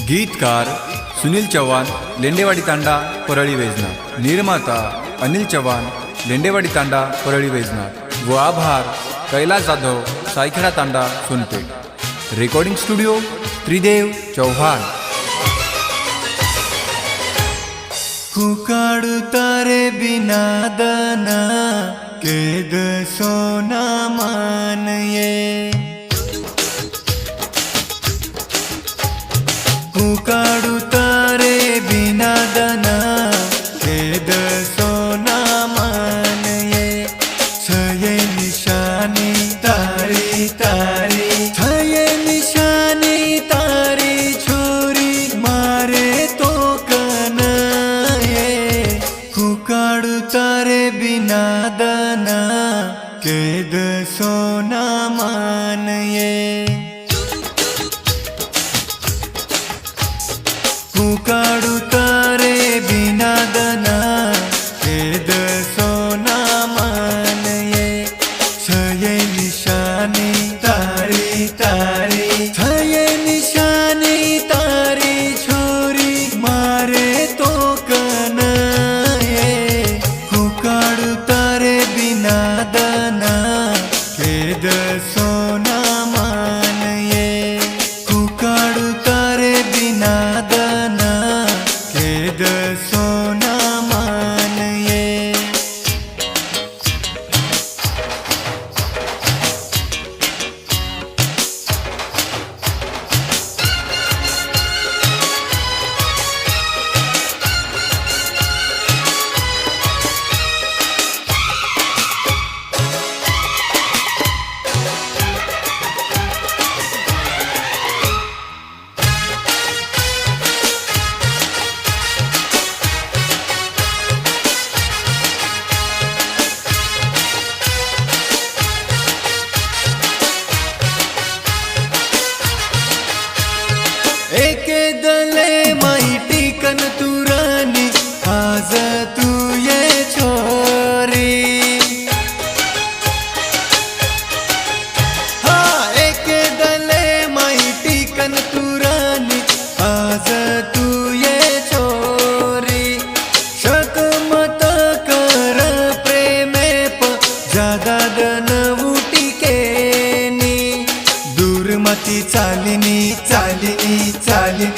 गीतकार सुनील चव्हाण, लेंडेवाडी तांडा, परळी वैजनाथ। निर्माता अनिल चव्हाण, लेंडेवाडी तांडा, परळी वैजनाथ व आभार कैलास जाधव, सायखेडा तांडा, सोनपेठ। रेकॉर्डिंग स्टुडिओ त्रिदेव चौहान। कुकाडू तारे बिना दना केद सोना मान ये, कुकाडू तारे बिना दना केद सोना मान ये। छये निशानी तारी तारी, छये निशानी तारी छोरी मारे तो कना ये। कुकाडू तारे बिना दना केद सोना मान ये, कुकाडू तारे बिना दना केद सोना मान ये। छये निशानी तारी तारी, छये निशानी तारी छोरी मारे तो कना ये। कुकाडू तारे बिना दना केद सोना मान ये, कुकाडू तारे बिना दना केद सोना मान ये। एके दले माहिती कन तुरानी आज तू ये छोरी। हाँ, एके दले माहिती कन तुरानी आज तू ये छोरी। शक मत कर प्रेमे प ज्यादा दन उटी केनी। दूर मती चालिनी चालिनी चालिनी,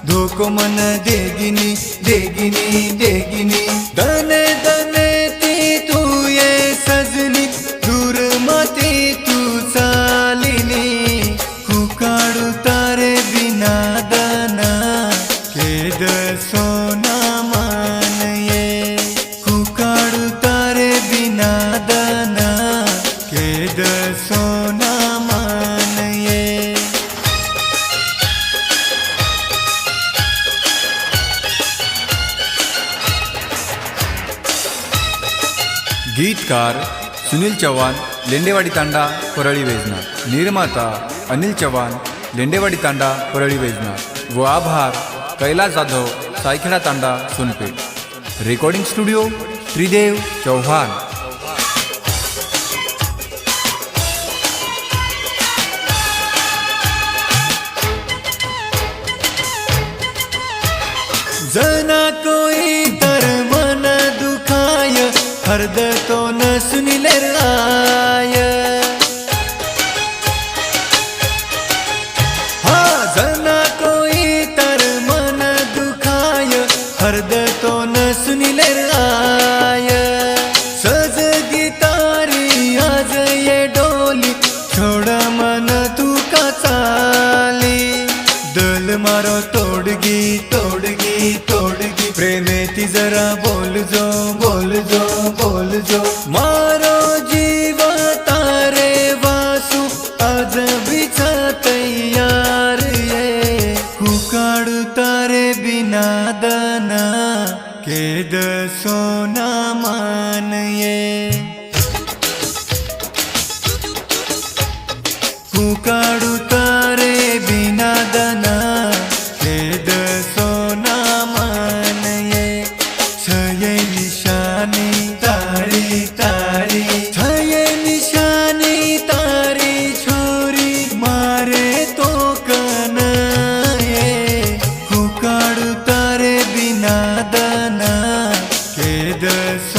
धोको मन देगिनी देगिनी देगिनी। दने दने ती तू ये सजनी, दूर मती तू चालिनी। कुकाडू तारे बिना दना केद सोना मान ये, कुकाडू तारे बिना दना केद सोना मान ये। गीतकार सुनील चव्हाण, लेंडेवाडी तांडा, परळी वैजनाथ। निर्माता अनिल चव्हाण, लेंडेवाडी तांडा, परळी वैजनाथ व आभार कैलास जाधव, सायखेडा तांडा, सोनपेठ। रेकॉर्डिंग स्टुडिओ त्रिदेव चौहान। जना कोई तर मन दुखाय, हरद तो न सुनिल राय। हाँ, जना कोई तर मन दुखाय, हरद तो न सुनिल राय। सज गितारी आज ये डोली, छोड़ मन तू का चाली। दल मारो तोडगी तोडगी तोडगी, प्रेमे ती जरा बोल जो बोल जो बोल जो। मारो जीव तारे वासु आज बिछा तैयार ये। कुकाडू तारे बिना दना केद सोना मान ये, कुकाडू तारे बिना दना केद सोना मान ये। छये निशानी तारी तारी, छये निशानी तारी छोरी मारे तो कना ये। खेद